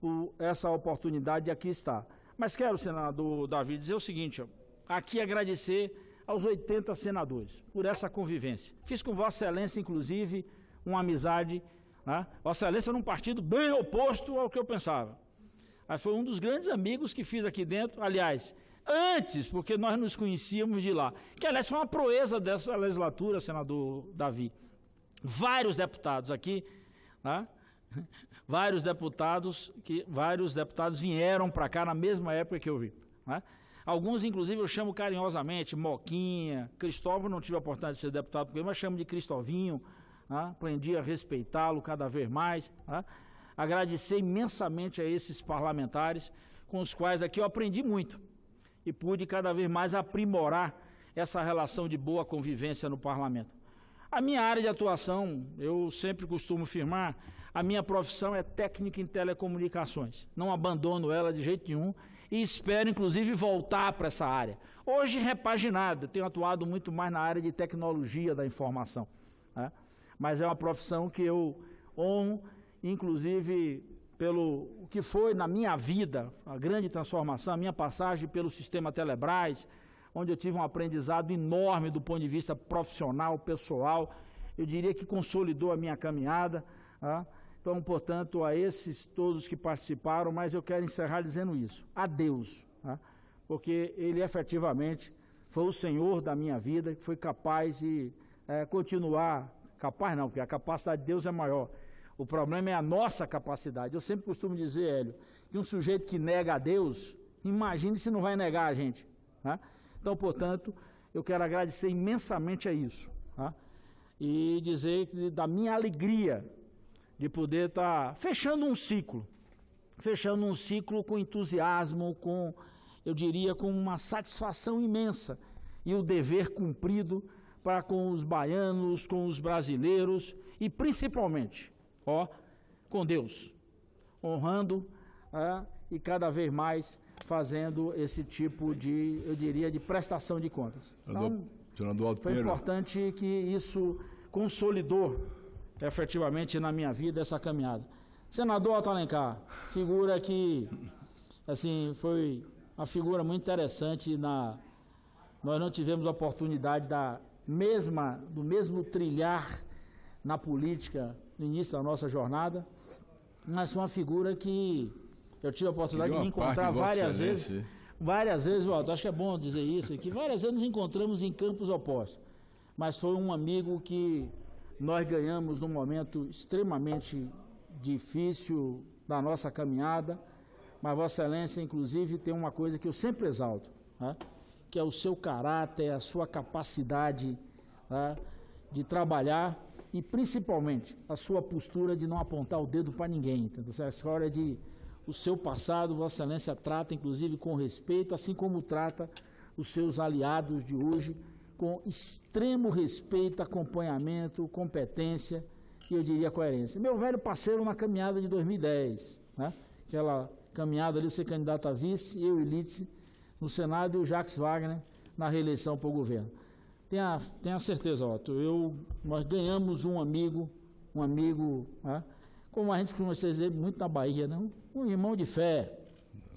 por essa oportunidade de aqui estar. Mas quero, senador Davi, dizer o seguinte, aqui agradecer aos 80 senadores por essa convivência. Fiz com Vossa Excelência, inclusive, uma amizade, né? Vossa Excelência num partido bem oposto ao que eu pensava. Mas foi um dos grandes amigos que fiz aqui dentro, aliás, antes, porque nós nos conhecíamos de lá, que aliás foi uma proeza dessa legislatura, senador Davi. Vários deputados aqui, né? Vários deputados vieram para cá na mesma época que eu vim, né? Alguns, inclusive, eu chamo carinhosamente, Moquinha, Cristóvão, não tive a oportunidade de ser deputado com ele, mas chamo de Cristovinho, aprendi a respeitá-lo cada vez mais. Agradecer imensamente a esses parlamentares, com os quais aqui eu aprendi muito e pude cada vez mais aprimorar essa relação de boa convivência no parlamento. A minha área de atuação, eu sempre costumo afirmar, a minha profissão é técnica em telecomunicações. Não abandono ela de jeito nenhum e espero, inclusive, voltar para essa área. Hoje, repaginada, tenho atuado muito mais na área de tecnologia da informação. Mas é uma profissão que eu honro, inclusive, pelo que foi na minha vida, a grande transformação, a minha passagem pelo sistema Telebrás, onde eu tive um aprendizado enorme do ponto de vista profissional, pessoal, eu diria que consolidou a minha caminhada. Então, portanto, a esses todos que participaram, mas eu quero encerrar dizendo isso, a Deus, porque Ele efetivamente foi o Senhor da minha vida, que foi capaz de continuar, capaz não, porque a capacidade de Deus é maior, o problema é a nossa capacidade. Eu sempre costumo dizer, Hélio, que um sujeito que nega a Deus, imagine se não vai negar a gente, Então, portanto, eu quero agradecer imensamente a isso, e dizer que da minha alegria de poder estar fechando um ciclo com entusiasmo, eu diria, com uma satisfação imensa e o dever cumprido para com os baianos, com os brasileiros e principalmente, com Deus, honrando e cada vez mais fazendo esse tipo de, eu diria, de prestação de contas. Então, foi importante que isso consolidou efetivamente na minha vida essa caminhada. Senador Otto Alencar, figura que, assim, foi uma figura muito interessante. Nós não tivemos a oportunidade do mesmo trilhar na política no início da nossa jornada, mas foi uma figura que eu tive a oportunidade de me encontrar várias vezes. Várias vezes, Walter, acho que é bom dizer isso aqui, várias vezes nos encontramos em campos opostos, mas foi um amigo que nós ganhamos num momento extremamente difícil da nossa caminhada, mas Vossa Excelência, inclusive, tem uma coisa que eu sempre exalto, que é o seu caráter, a sua capacidade de trabalhar e, principalmente, a sua postura de não apontar o dedo para ninguém. Entendeu? Essa história de o seu passado, Vossa Excelência trata, inclusive, com respeito, assim como trata os seus aliados de hoje, com extremo respeito, acompanhamento, competência e, eu diria, coerência. Meu velho parceiro na caminhada de 2010, aquela caminhada ali, ser candidato a vice, eu e Lídice no Senado e o Jacques Wagner na reeleição para o governo. Tenha certeza, Otto, nós ganhamos um amigo, como a gente costuma dizer muito na Bahia, um irmão de fé.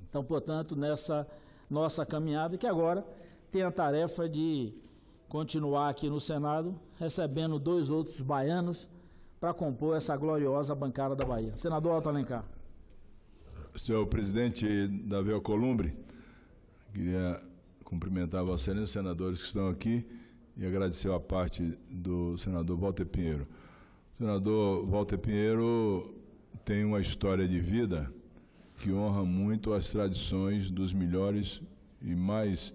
Então, portanto, nessa nossa caminhada, que agora tem a tarefa de continuar aqui no Senado, recebendo 2 outros baianos para compor essa gloriosa bancada da Bahia. Senador Otto Alencar. Senhor presidente Davi Alcolumbre, queria cumprimentar Vossa Excelência, os senadores que estão aqui, e agradecer a parte do senador Walter Pinheiro. O senador Walter Pinheiro tem uma história de vida que honra muito as tradições dos melhores e mais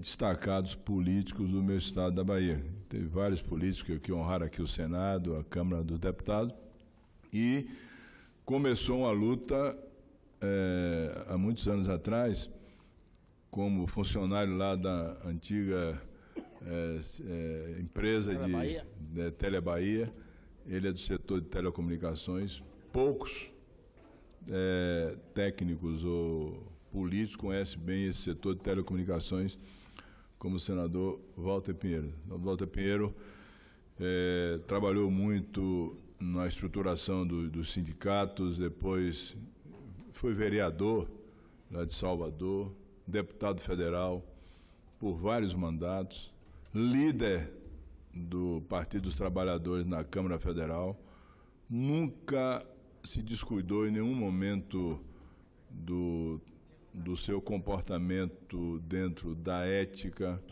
destacados políticos do meu estado da Bahia. Teve vários políticos que honraram aqui o Senado, a Câmara dos Deputados, e começou uma luta há muitos anos atrás, como funcionário lá da antiga empresa de Telebahia. Ele é do setor de telecomunicações. Poucos técnicos ou políticos conhecem bem esse setor de telecomunicações como o senador Walter Pinheiro. O Walter Pinheiro trabalhou muito na estruturação dos sindicatos, depois foi vereador lá de Salvador, deputado federal por vários mandatos, líder do Partido dos Trabalhadores na Câmara Federal, nunca se descuidou em nenhum momento do seu comportamento dentro da ética,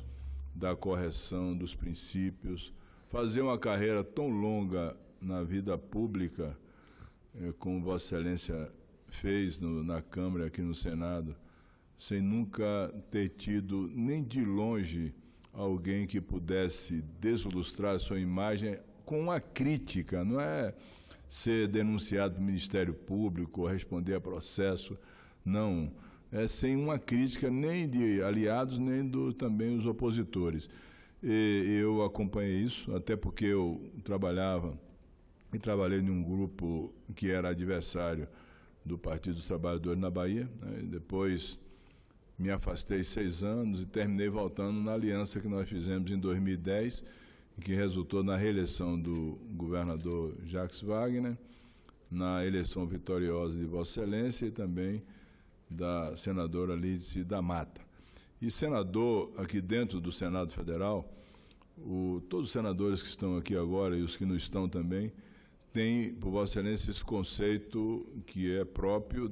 da correção dos princípios. Fazer uma carreira tão longa na vida pública, como Vossa Excelência fez na Câmara, aqui no Senado, sem nunca ter tido nem de longe alguém que pudesse deslustrar sua imagem com uma crítica, não é ser denunciado pelo Ministério Público ou responder a processo, não. É sem uma crítica nem de aliados, nem também os opositores. E eu acompanhei isso, até porque eu trabalhava e trabalhei num grupo que era adversário do Partido dos Trabalhadores na Bahia, né? Depois me afastei 6 anos e terminei voltando na aliança que nós fizemos em 2010, que resultou na reeleição do governador Jacques Wagner, na eleição vitoriosa de Vossa Excelência e também da senadora Lídice da Mata. E senador, aqui dentro do Senado Federal, todos os senadores que estão aqui agora e os que não estão também, têm, por Vossa Excelência, esse conceito que é próprio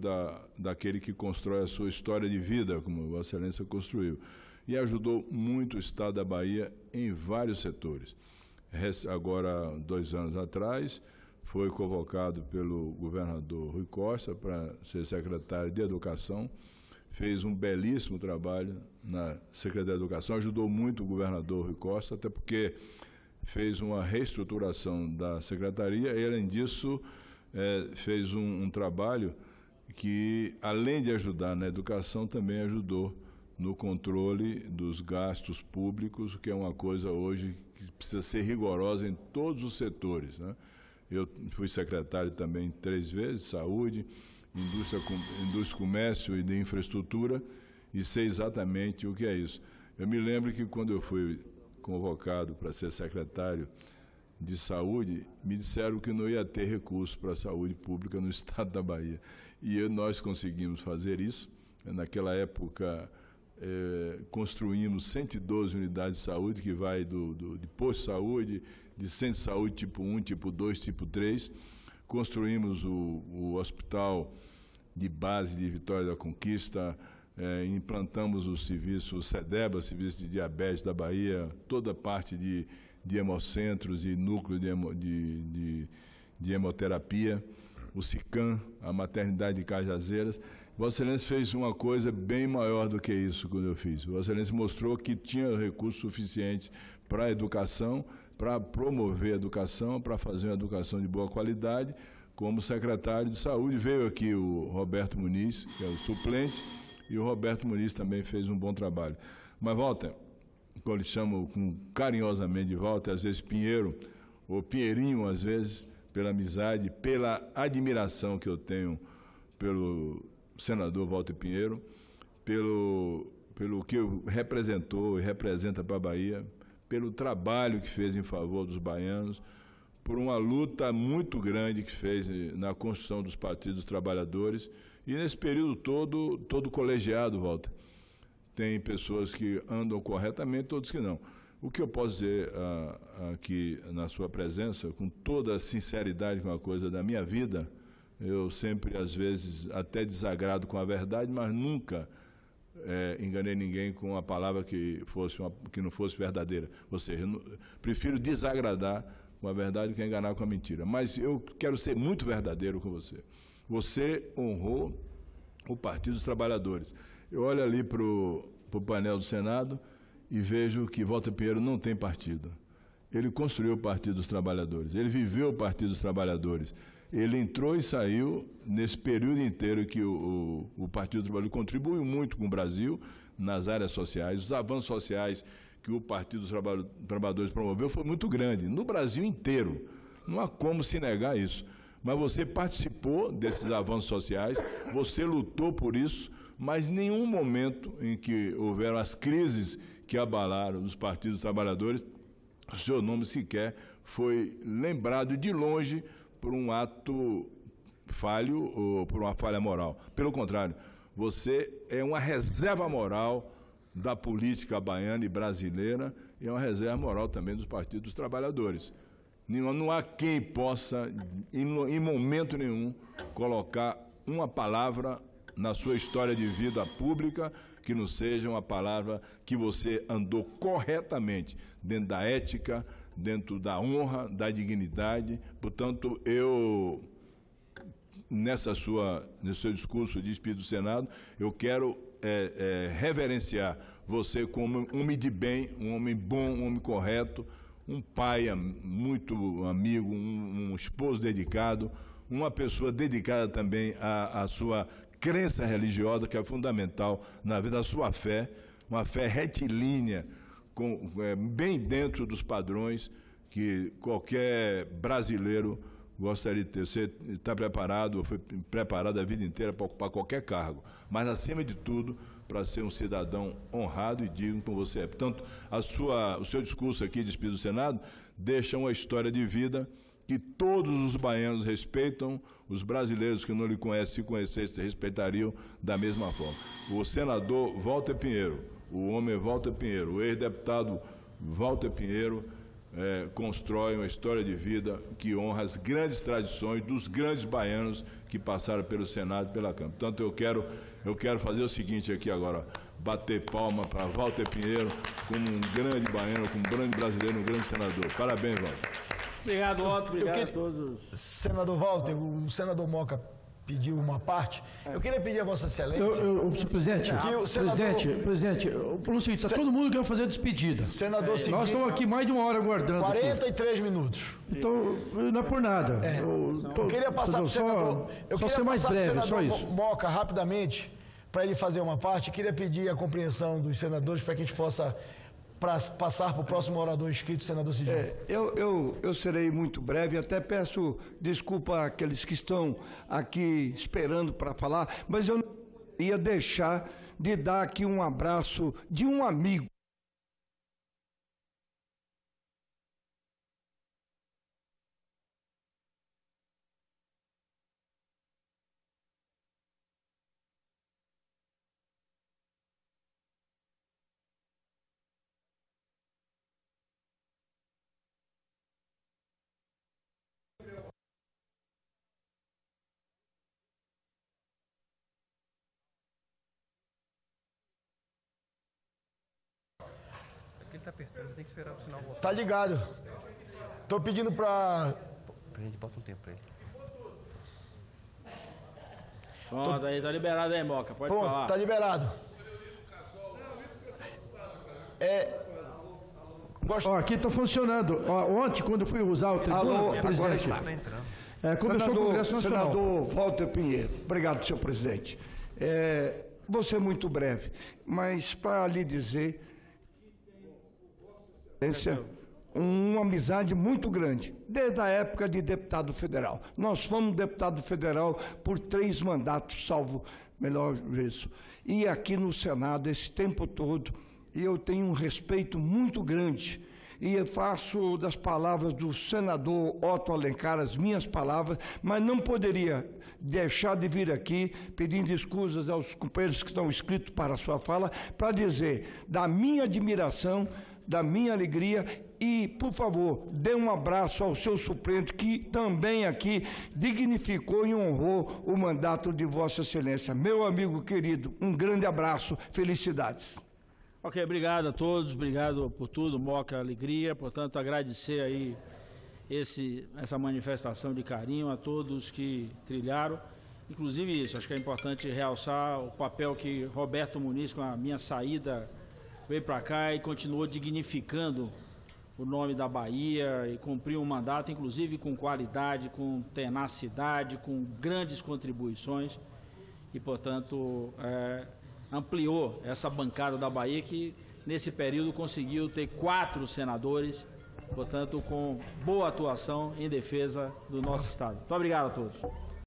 daquele que constrói a sua história de vida, como Vossa Excelência construiu. E ajudou muito o Estado da Bahia em vários setores. Agora, 2 anos atrás, foi convocado pelo governador Rui Costa para ser secretário de Educação, fez um belíssimo trabalho na Secretaria de Educação, ajudou muito o governador Rui Costa, até porque fez uma reestruturação da secretaria e, além disso, fez um trabalho que, além de ajudar na educação, também ajudou no controle dos gastos públicos, que é uma coisa hoje que precisa ser rigorosa em todos os setores, né? Eu fui secretário também 3 vezes, Saúde, Indústria, Comércio e de Infraestrutura, e sei exatamente o que é isso. Eu me lembro que quando eu fui convocado para ser secretário de Saúde, me disseram que não ia ter recurso para a saúde pública no estado da Bahia. E nós conseguimos fazer isso. Naquela época, construímos 112 unidades de saúde, que vai de posto de saúde, de centro de saúde tipo 1, tipo 2, tipo 3. Construímos o hospital de base de Vitória da Conquista, implantamos o serviço, o SEDEBA, Serviço de Diabetes da Bahia, toda a parte de hemocentros e núcleo de hemoterapia, o SICAM, a maternidade de Cajazeiras. Vossa Excelência fez uma coisa bem maior do que isso quando eu fiz. Vossa Excelência mostrou que tinha recursos suficientes para a educação, para promover a educação, para fazer uma educação de boa qualidade. Como secretário de Saúde, veio aqui o Roberto Muniz, que é o suplente, e o Roberto Muniz também fez um bom trabalho. Mas, Walter, como lhe chamo carinhosamente de Walter, às vezes Pinheiro, ou Pinheirinho, às vezes, pela amizade, pela admiração que eu tenho pelo senador Walter Pinheiro, pelo que representou e representa para a Bahia, pelo trabalho que fez em favor dos baianos, por uma luta muito grande que fez na construção dos partidos dos trabalhadores. E nesse período todo colegiado, Walter, tem pessoas que andam corretamente, todos que não. O que eu posso dizer aqui na sua presença, com toda a sinceridade, com a coisa da minha vida, eu sempre, às vezes, até desagrado com a verdade, mas nunca enganei ninguém com uma palavra que não fosse verdadeira. Ou seja, prefiro desagradar com a verdade do que enganar com a mentira. Mas eu quero ser muito verdadeiro com você. Você honrou o Partido dos Trabalhadores. Eu olho ali para o painel do Senado e vejo que Walter Pinheiro não tem partido. Ele construiu o Partido dos Trabalhadores, ele viveu o Partido dos Trabalhadores. Ele entrou e saiu nesse período inteiro que o Partido dos Trabalhadores contribuiu muito com o Brasil nas áreas sociais. Os avanços sociais que o Partido dos Trabalhadores promoveu foi muito grande, no Brasil inteiro. Não há como se negar isso. Mas você participou desses avanços sociais, você lutou por isso, mas em nenhum momento em que houveram as crises que abalaram os partidos dos trabalhadores, o seu nome sequer foi lembrado de longe por um ato falho ou por uma falha moral. Pelo contrário, você é uma reserva moral da política baiana e brasileira e é uma reserva moral também dos partidos dos trabalhadores. Não há quem possa, em momento nenhum, colocar uma palavra na sua história de vida pública que não seja uma palavra que você andou corretamente dentro da ética, dentro da honra, da dignidade. Portanto, nesse seu discurso de despedida do Senado, eu quero reverenciar você como um homem de bem, um homem bom, um homem correto, um pai muito amigo, um esposo dedicado, uma pessoa dedicada também à sua crença religiosa, que é fundamental na vida, a sua fé, uma fé retilínea, bem dentro dos padrões que qualquer brasileiro gostaria de ter. Você está preparado, ou foi preparado a vida inteira para ocupar qualquer cargo, mas, acima de tudo, para ser um cidadão honrado e digno como você é. Portanto, o seu discurso aqui, despedido do Senado, deixa uma história de vida que todos os baianos respeitam, os brasileiros que não lhe conhecem, se conhecessem, respeitariam da mesma forma. O senador Walter Pinheiro, o homem Walter Pinheiro, o ex-deputado Walter Pinheiro, constrói uma história de vida que honra as grandes tradições dos grandes baianos que passaram pelo Senado e pela Câmara. Portanto, eu quero fazer o seguinte aqui agora, bater palma para Walter Pinheiro, como um grande baiano, como um grande brasileiro, um grande senador. Parabéns, Walter. Obrigado, Walter. Obrigado a todos. Senador Walter, o senador Moca pediu uma parte. Eu queria pedir a Vossa Excelência... Senhor presidente, presidente, está todo mundo querendo fazer a despedida. Senador seguinte, nós estamos aqui mais de uma hora aguardando. 43 minutos. Então, não é por nada. Eu queria passar para o senador... Só ser mais breve, só isso. Moca, rapidamente, para ele fazer uma parte. Queria pedir a compreensão dos senadores para que a gente possa passar para o próximo orador inscrito, senador Cidinho. Eu serei muito breve, até peço desculpa àqueles que estão aqui esperando para falar, mas eu não ia deixar de dar aqui um abraço de um amigo. Tá apertando, tem que esperar o sinal voltar. Tá ligado. Tô pedindo pra... A gente bota um tempo pra ele. Pronto, aí tá liberado aí, Moca, pode Pronto, falar. tá liberado. Aqui está funcionando. Ontem, quando eu fui usar o tribuna, presidente, começou o Congresso Nacional. Senador Walter Pinheiro, obrigado, senhor presidente. Vou ser muito breve, mas para lhe dizer... uma amizade muito grande, desde a época de deputado federal. Nós fomos deputado federal por 3 mandatos, salvo melhor juízo. E aqui no Senado, esse tempo todo, eu tenho um respeito muito grande. E eu faço das palavras do senador Otto Alencar as minhas palavras, mas não poderia deixar de vir aqui pedindo escusas aos companheiros que estão inscritos para a sua fala, para dizer da minha admiração, da minha alegria e, por favor, dê um abraço ao seu suplente que também aqui dignificou e honrou o mandato de Vossa Excelência. Meu amigo querido, um grande abraço, felicidades. Ok, obrigado a todos, obrigado por tudo, Moca, alegria, portanto, agradecer aí essa manifestação de carinho a todos que trilharam, inclusive isso, acho que é importante realçar o papel que Roberto Muniz, com a minha saída, veio para cá e continuou dignificando o nome da Bahia e cumpriu um mandato, inclusive com qualidade, com tenacidade, com grandes contribuições e, portanto, ampliou essa bancada da Bahia que, nesse período, conseguiu ter 4 senadores, portanto, com boa atuação em defesa do nosso Estado. Muito obrigado a todos.